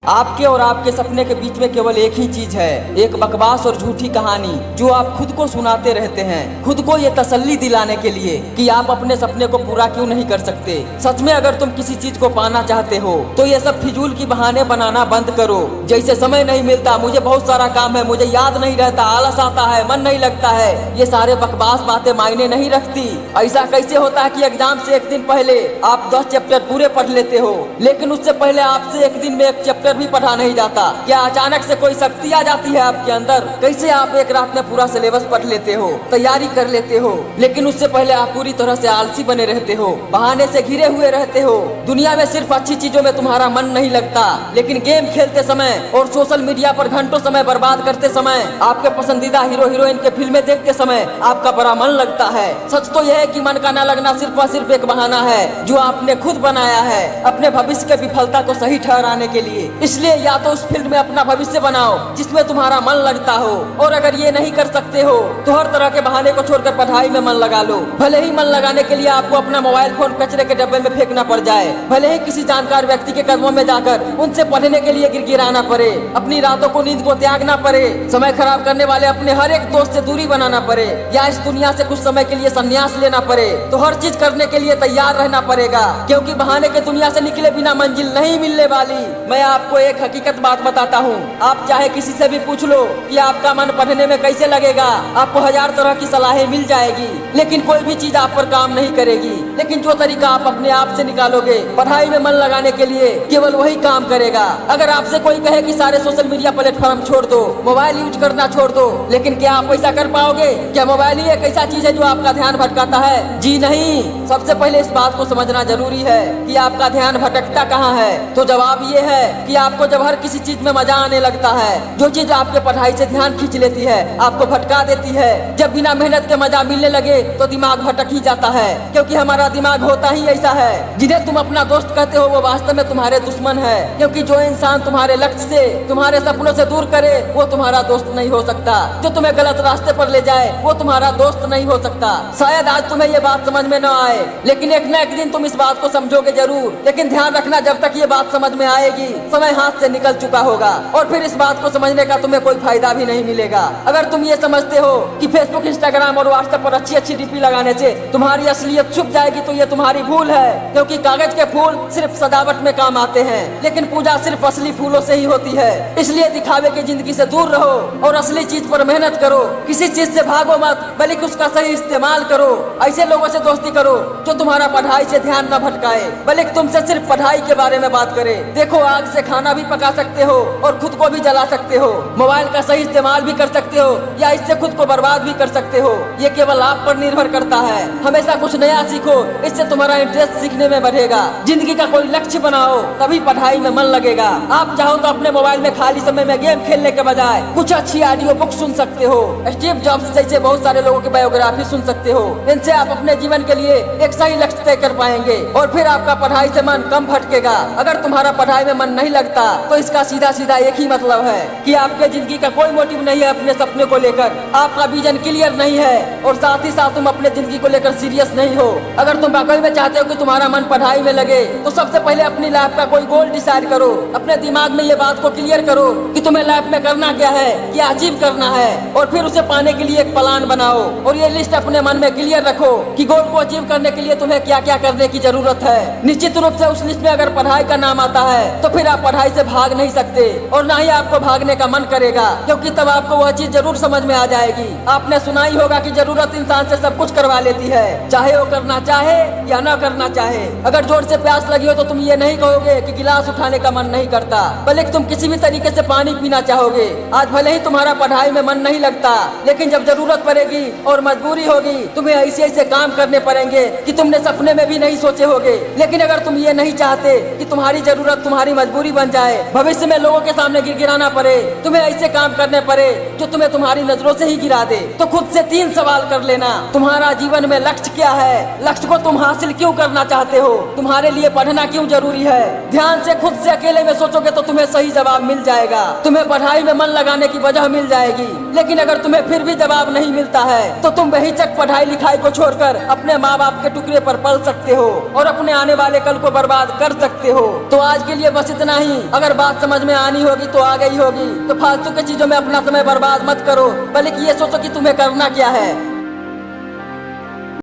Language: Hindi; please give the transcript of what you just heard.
आपके और आपके सपने के बीच में केवल एक ही चीज है, एक बकवास और झूठी कहानी जो आप खुद को सुनाते रहते हैं, खुद को ये तसल्ली दिलाने के लिए कि आप अपने सपने को पूरा क्यों नहीं कर सकते। सच में अगर तुम किसी चीज को पाना चाहते हो तो ये सब फिजूल की बहाने बनाना बंद करो। जैसे समय नहीं मिलता, मुझे बहुत सारा काम है, मुझे याद नहीं रहता, आलस आता है, मन नहीं लगता है, ये सारे बकवास बातें मायने नहीं रखती। ऐसा कैसे होता है कि एग्जाम से एक दिन पहले आप 10 चैप्टर पूरे पढ़ लेते हो, लेकिन उससे पहले आपसे एक दिन में एक चैप्टर भी पढ़ा नहीं जाता। क्या अचानक से कोई शक्ति आ जाती है आपके अंदर? कैसे आप एक रात में पूरा सिलेबस पढ़ लेते हो, तैयारी कर लेते हो, लेकिन उससे पहले आप पूरी तरह से आलसी बने रहते हो, बहाने से घिरे हुए रहते हो। दुनिया में सिर्फ अच्छी चीजों में तुम्हारा मन नहीं लगता, लेकिन गेम खेलते समय और सोशल मीडिया पर घंटों समय बर्बाद करते समय, आपके पसंदीदा हीरो हीरोइन के फिल्में देखते समय आपका बड़ा मन लगता है। सच तो यह है कि मन का न लगना सिर्फ और सिर्फ एक बहाना है जो आपने खुद बनाया है अपने भविष्य के विफलता को सही ठहराने के लिए। इसलिए या तो उस फील्ड में अपना भविष्य बनाओ जिसमें तुम्हारा मन लगता हो, और अगर ये नहीं कर सकते हो तो हर तरह के बहाने को छोड़कर पढ़ाई में मन लगा लो। भले ही मन लगाने के लिए आपको अपना मोबाइल फोन कचरे के डब्बे में फेंकना पड़ जाए, भले ही किसी जानकार व्यक्ति के कदमों में जाकर उनसे पढ़ने के लिए गिड़गिड़ाना पड़े, अपनी रातों को नींद को त्यागना पड़े, समय खराब करने वाले अपने हर एक दोस्त से दूरी बनाना पड़े, या इस दुनिया से कुछ समय के लिए संन्यास लेना पड़े, तो हर चीज करने के लिए तैयार रहना पड़ेगा, क्योंकि बहाने के दुनिया से निकले बिना मंजिल नहीं मिलने वाली। मैं आपको एक हकीकत बात बताता हूँ, आप चाहे किसी से भी पूछ लो कि आपका मन पढ़ने में कैसे लगेगा, आपको 1000 तरह की सलाहें मिल जाएगी, लेकिन कोई भी चीज आप पर काम नहीं करेगी। लेकिन जो तरीका आप अपने आप से निकालोगे पढ़ाई में मन लगाने के लिए, केवल वही काम करेगा। अगर आपसे कोई कहे कि सारे सोशल मीडिया प्लेटफॉर्म छोड़ दो, मोबाइल यूज करना छोड़ दो, लेकिन क्या आप ऐसा कर पाओगे? क्या मोबाइल ही एक ऐसा चीज है जो आपका ध्यान भटकाता है? जी नहीं। सबसे पहले इस बात को समझना जरूरी है कि आपका ध्यान भटकता कहाँ है। तो जवाब ये है कि आपको जब हर किसी चीज में मजा आने लगता है, जो चीज आपके पढ़ाई से ध्यान खींच लेती है, आपको भटका देती है। जब बिना मेहनत के मजा मिलने लगे तो दिमाग भटक ही जाता है, क्योंकि हमारा दिमाग होता ही ऐसा है। जिन्हें तुम अपना दोस्त कहते हो वो वास्तव में तुम्हारे दुश्मन है, क्योंकि जो इंसान तुम्हारे लक्ष्य से, तुम्हारे सपनों से दूर करे वो तुम्हारा दोस्त नहीं हो सकता। जो तुम्हें गलत रास्ते पर ले जाए वो तुम्हारा दोस्त नहीं हो सकता। शायद आज तुम्हें ये बात समझ में न आए, लेकिन एक न एक दिन तुम इस बात को समझोगे जरूर। लेकिन ध्यान रखना, जब तक ये बात समझ में आएगी समय हाथ से निकल चुका होगा, और फिर इस बात को समझने का तुम्हें कोई फायदा भी नहीं मिलेगा। अगर तुम ये समझते हो कि फेसबुक, इंस्टाग्राम और व्हाट्सएप पर अच्छी अच्छी डीपी लगाने से तुम्हारी असलियत छुप जाएगी, तो ये तुम्हारी भूल है, क्योंकि कागज के फूल सिर्फ सजावट में काम आते हैं, लेकिन पूजा सिर्फ असली फूलों से ही होती है। इसलिए दिखावे की जिंदगी से दूर रहो और असली चीज पर मेहनत करो। किसी चीज से भागो मत, बल्कि उसका सही इस्तेमाल करो। ऐसे लोगों से दोस्ती करो जो तुम्हारा पढ़ाई से ध्यान न भटकाए, बल्कि तुमसे सिर्फ पढ़ाई के बारे में बात करे। देखो, आग से खाना भी पका सकते हो और खुद को भी जला सकते हो। मोबाइल का सही इस्तेमाल भी कर सकते हो या इससे खुद को बर्बाद भी कर सकते हो। ये केवल आप पर निर्भर करता है। हमेशा कुछ नया सीखो, इससे तुम्हारा इंटरेस्ट सीखने में बढ़ेगा। जिंदगी का कोई लक्ष्य बनाओ, तभी पढ़ाई में मन लगेगा। आप चाहो तो अपने मोबाइल में खाली समय में गेम खेलने के बजाय कुछ अच्छी ऑडियो बुक सुन सकते हो। स्टीव जॉब्स जैसे बहुत सारे लोगों की बायोग्राफी सुन सकते हो। इनसे आप अपने जीवन के लिए एक सही लक्ष्य तय कर पाएंगे, और फिर आपका पढ़ाई से मन कम भटकेगा। अगर तुम्हारा पढ़ाई में मन नहीं लगता तो इसका सीधा सीधा एक ही मतलब है कि आपके जिंदगी का कोई मोटिव नहीं है अपने सपने को लेकर, आपका विजन क्लियर नहीं है, और साथ ही साथ तुम अपने जिंदगी को लेकर सीरियस नहीं हो। अगर तुम वाकई में चाहते हो कि तुम्हारा मन पढ़ाई में लगे, तो सबसे पहले अपनी लाइफ का कोई गोल डिसाइड करो। अपने दिमाग में ये बात को क्लियर करो कि तुम्हें लाइफ में करना क्या है, क्या अचीव करना है, और फिर उसे पाने के लिए एक प्लान बनाओ। और ये लिस्ट अपने मन में क्लियर रखो कि गोल को अचीव करने के लिए तुम्हें क्या क्या करने की जरूरत है। निश्चित रूप से उस लिस्ट में अगर पढ़ाई का नाम आता है तो फिर आप पढ़ाई से भाग नहीं सकते, और ना ही आपको भागने का मन करेगा, क्योंकि तब आपको वह चीज जरूर समझ में आ जाएगी। आपने सुना ही होगा कि जरूरत इंसान से सब कुछ करवा लेती है, चाहे वो करना चाहे या ना करना चाहे। अगर जोर से प्यास लगी हो तो तुम ये नहीं कहोगे कि गिलास उठाने का मन नहीं करता, बल्कि तुम किसी भी तरीके से पानी पीना चाहोगे। आज भले ही तुम्हारा पढ़ाई में मन नहीं लगता, लेकिन जब जरूरत पड़ेगी और मजबूरी होगी, तुम्हें ऐसे ऐसे काम करने पड़ेंगे कि तुमने सपने में भी नहीं सोचे होगे। लेकिन अगर तुम ये नहीं चाहते कि तुम्हारी जरूरत तुम्हारी मजबूरी बन जाए, भविष्य में लोगों के सामने गिड़गिड़ाना पड़े, तुम्हें ऐसे काम करने पड़े जो तुम्हें तुम्हारी नजरों से ही गिरा दे तो खुद से 3 सवाल कर लेना। तुम्हारा जीवन में लक्ष्य क्या है? लक्ष्य को तुम हासिल क्यों करना चाहते हो? तुम्हारे लिए पढ़ना क्यों जरूरी है? ध्यान से खुद से अकेले में सोचोगे तो तुम्हें सही जवाब मिल जाएगा। तुम्हें पढ़ाई में मन लगाने की वजह मिल जाएगी। लेकिन अगर तुम्हें फिर भी जवाब नहीं मिलता है तो तुम बेहिचक पढ़ाई लिखाई को छोड़कर अपने माँ बाप के टुकड़े पर पल सकते हो और अपने आने वाले कल को बर्बाद कर सकते हो। तो आज के लिए बस इतना ही। अगर बात समझ में आनी होगी तो आ गई होगी। तो फालतू की चीजों में अपना समय बर्बाद मत करो, बल्कि ये सोचो कि तुम्हें करना क्या है।